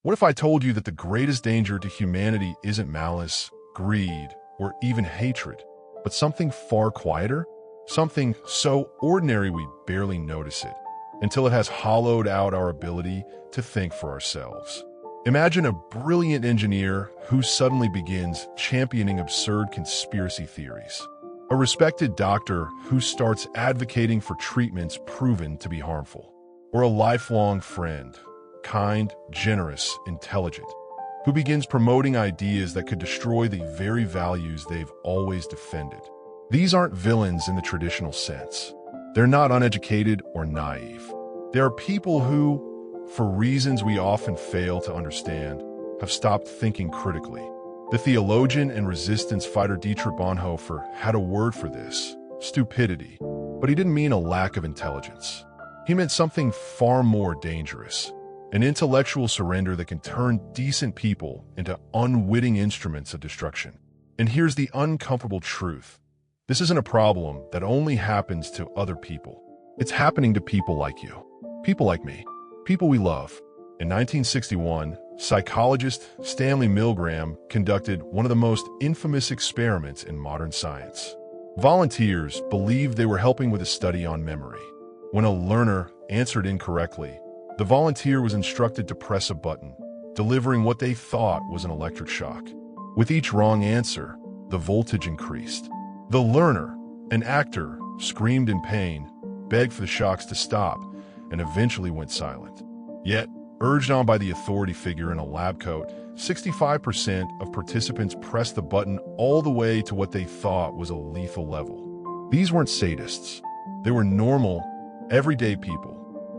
What if I told you that the greatest danger to humanity isn't malice, greed, or even hatred, but something far quieter? Something so ordinary we barely notice it, until it has hollowed out our ability to think for ourselves. Imagine a brilliant engineer who suddenly begins championing absurd conspiracy theories. A respected doctor who starts advocating for treatments proven to be harmful. Or a lifelong friend, kind, generous, intelligent, who begins promoting ideas that could destroy the very values they've always defended. These aren't villains in the traditional sense. They're not uneducated or naive. They are people who, for reasons we often fail to understand, have stopped thinking critically. The theologian and resistance fighter Dietrich Bonhoeffer had a word for this: stupidity. But he didn't mean a lack of intelligence. He meant something far more dangerous: an intellectual surrender that can turn decent people into unwitting instruments of destruction. And here's the uncomfortable truth. This isn't a problem that only happens to other people. It's happening to people like you, people like me, people we love. In 1961, psychologist Stanley Milgram conducted one of the most infamous experiments in modern science. Volunteers believed they were helping with a study on memory. When a learner answered incorrectly, the volunteer was instructed to press a button, delivering what they thought was an electric shock. With each wrong answer, the voltage increased. The learner, an actor, screamed in pain, begged for the shocks to stop, and eventually went silent. Yet, urged on by the authority figure in a lab coat, 65% of participants pressed the button all the way to what they thought was a lethal level. These weren't sadists. They were normal, everyday people.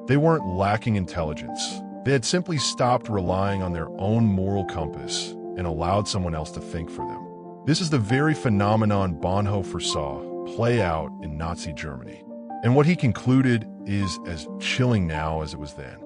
They weren't lacking intelligence. They had simply stopped relying on their own moral compass and allowed someone else to think for them. This is the very phenomenon Bonhoeffer saw play out in Nazi Germany. And what he concluded is as chilling now as it was then.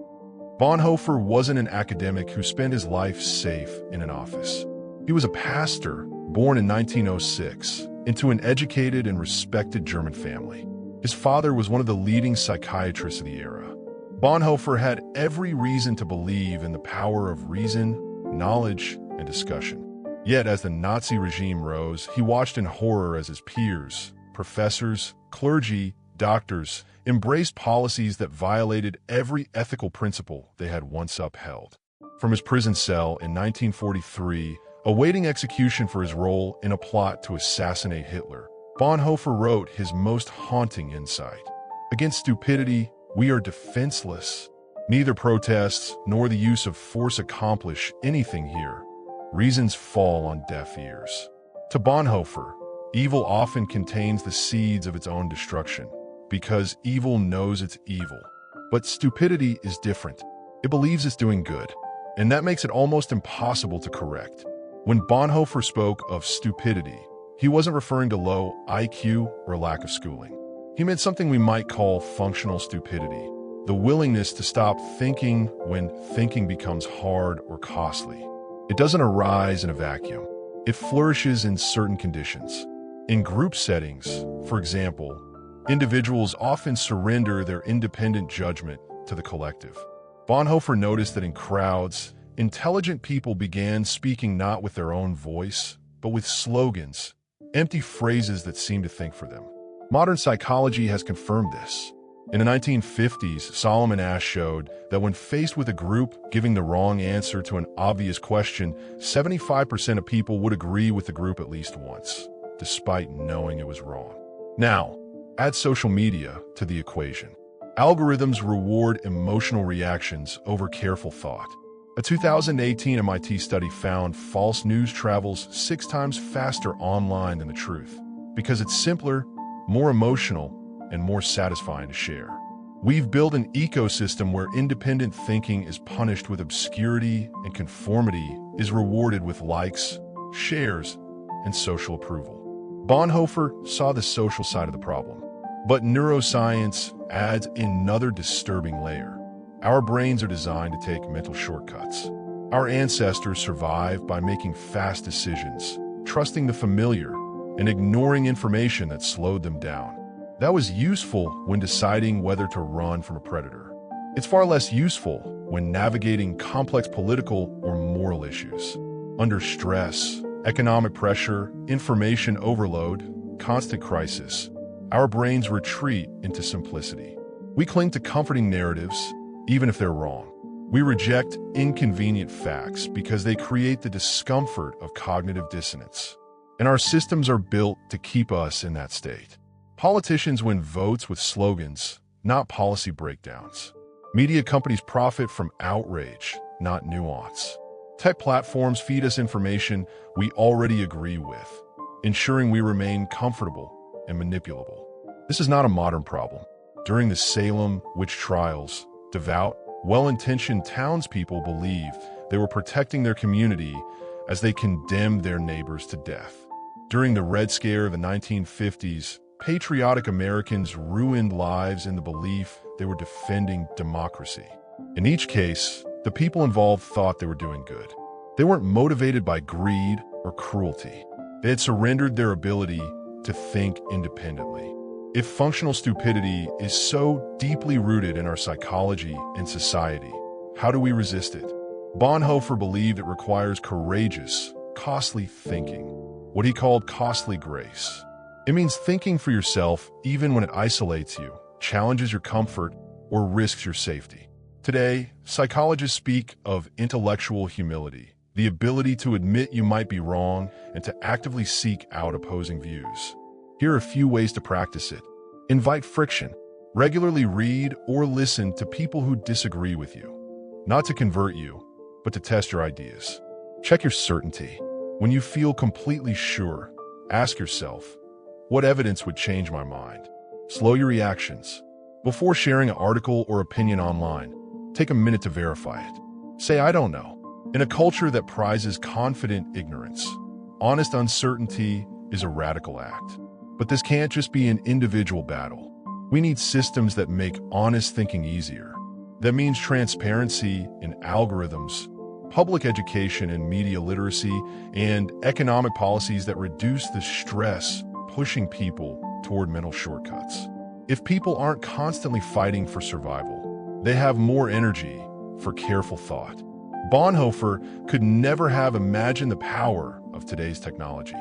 Bonhoeffer wasn't an academic who spent his life safe in an office. He was a pastor born in 1906 into an educated and respected German family. His father was one of the leading psychiatrists of the era. Bonhoeffer had every reason to believe in the power of reason, knowledge, and discussion. Yet, as the Nazi regime rose, he watched in horror as his peers, professors, clergy, doctors, embraced policies that violated every ethical principle they had once upheld. From his prison cell in 1943, awaiting execution for his role in a plot to assassinate Hitler, Bonhoeffer wrote his most haunting insight. Against stupidity, we are defenseless. Neither protests nor the use of force accomplish anything here. Reasons fall on deaf ears. To Bonhoeffer, evil often contains the seeds of its own destruction, because evil knows it's evil. But stupidity is different. It believes it's doing good, and that makes it almost impossible to correct. When Bonhoeffer spoke of stupidity, he wasn't referring to low IQ or lack of schooling. He meant something we might call functional stupidity, the willingness to stop thinking when thinking becomes hard or costly. It doesn't arise in a vacuum. It flourishes in certain conditions. In group settings, for example, individuals often surrender their independent judgment to the collective. Bonhoeffer noticed that in crowds, intelligent people began speaking not with their own voice, but with slogans, empty phrases that seemed to think for them. Modern psychology has confirmed this. In the 1950s, Solomon Asch showed that when faced with a group giving the wrong answer to an obvious question, 75% of people would agree with the group at least once, despite knowing it was wrong. Now, add social media to the equation. Algorithms reward emotional reactions over careful thought. A 2018 MIT study found false news travels 6 times faster online than the truth, because it's simpler, more emotional, and more satisfying to share. We've built an ecosystem where independent thinking is punished with obscurity and conformity is rewarded with likes, shares, and social approval. Bonhoeffer saw the social side of the problem, but neuroscience adds another disturbing layer. Our brains are designed to take mental shortcuts. Our ancestors survived by making fast decisions, trusting the familiar, and ignoring information that slowed them down. That was useful when deciding whether to run from a predator. It's far less useful when navigating complex political or moral issues. Under stress, economic pressure, information overload, constant crisis, our brains retreat into simplicity. We cling to comforting narratives, even if they're wrong. We reject inconvenient facts because they create the discomfort of cognitive dissonance. And our systems are built to keep us in that state. Politicians win votes with slogans, not policy breakdowns. Media companies profit from outrage, not nuance. Tech platforms feed us information we already agree with, ensuring we remain comfortable and manipulable. This is not a modern problem. During the Salem witch trials, devout, well-intentioned townspeople believed they were protecting their community as they condemned their neighbors to death. During the Red Scare of the 1950s, patriotic Americans ruined lives in the belief they were defending democracy. In each case, the people involved thought they were doing good. They weren't motivated by greed or cruelty. They had surrendered their ability to think independently. If functional stupidity is so deeply rooted in our psychology and society, how do we resist it? Bonhoeffer believed it requires courageous, costly thinking, what he called costly grace. It means thinking for yourself even when it isolates you, challenges your comfort, or risks your safety. Today, psychologists speak of intellectual humility, the ability to admit you might be wrong and to actively seek out opposing views. Here are a few ways to practice it. Invite friction. Regularly read or listen to people who disagree with you, not to convert you, but to test your ideas. Check your certainty. When you feel completely sure, ask yourself, what evidence would change my mind? Slow your reactions. Before sharing an article or opinion online, take a minute to verify it. Say, I don't know. In a culture that prizes confident ignorance, honest uncertainty is a radical act. But this can't just be an individual battle. We need systems that make honest thinking easier. That means transparency in algorithms, public education and media literacy, and economic policies that reduce the stress pushing people toward mental shortcuts. If people aren't constantly fighting for survival, they have more energy for careful thought. Bonhoeffer could never have imagined the power of today's technology.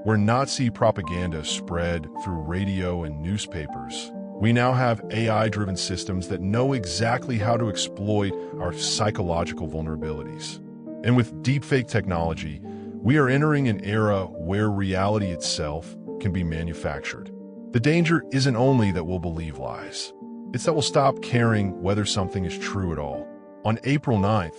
Where Nazi propaganda spread through radio and newspapers, we now have AI-driven systems that know exactly how to exploit our psychological vulnerabilities. And with deepfake technology, we are entering an era where reality itself can be manufactured. The danger isn't only that we'll believe lies, it's that we'll stop caring whether something is true at all. On April 9th,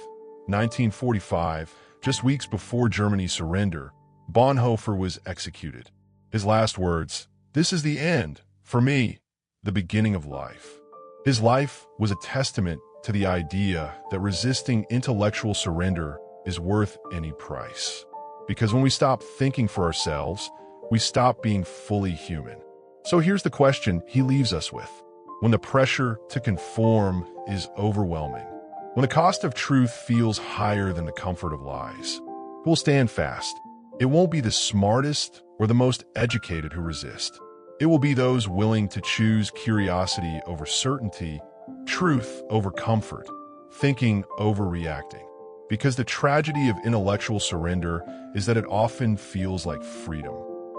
1945, just weeks before Germany's surrender, Bonhoeffer was executed. His last words, "This is the end, for me, the beginning of life." His life was a testament to the idea that resisting intellectual surrender is worth any price. Because when we stop thinking for ourselves, we stop being fully human. So here's the question he leaves us with. When the pressure to conform is overwhelming, when the cost of truth feels higher than the comfort of lies, who will stand fast? It won't be the smartest or the most educated who resist. It will be those willing to choose curiosity over certainty, truth over comfort, thinking over reacting. Because the tragedy of intellectual surrender is that it often feels like freedom.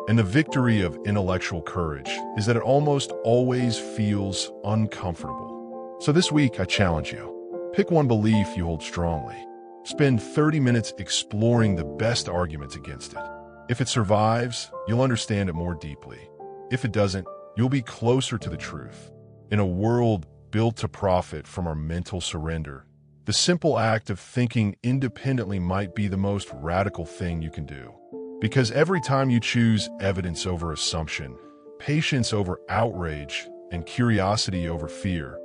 And the victory of intellectual courage is that it almost always feels uncomfortable. So this week, I challenge you. Pick one belief you hold strongly. Spend 30 minutes exploring the best arguments against it. If it survives, you'll understand it more deeply. If it doesn't, you'll be closer to the truth. In a world built to profit from our mental surrender, the simple act of thinking independently might be the most radical thing you can do. Because every time you choose evidence over assumption, patience over outrage, and curiosity over fear,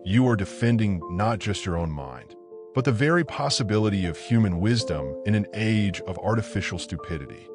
you are defending not just your own mind, but the very possibility of human wisdom in an age of artificial stupidity.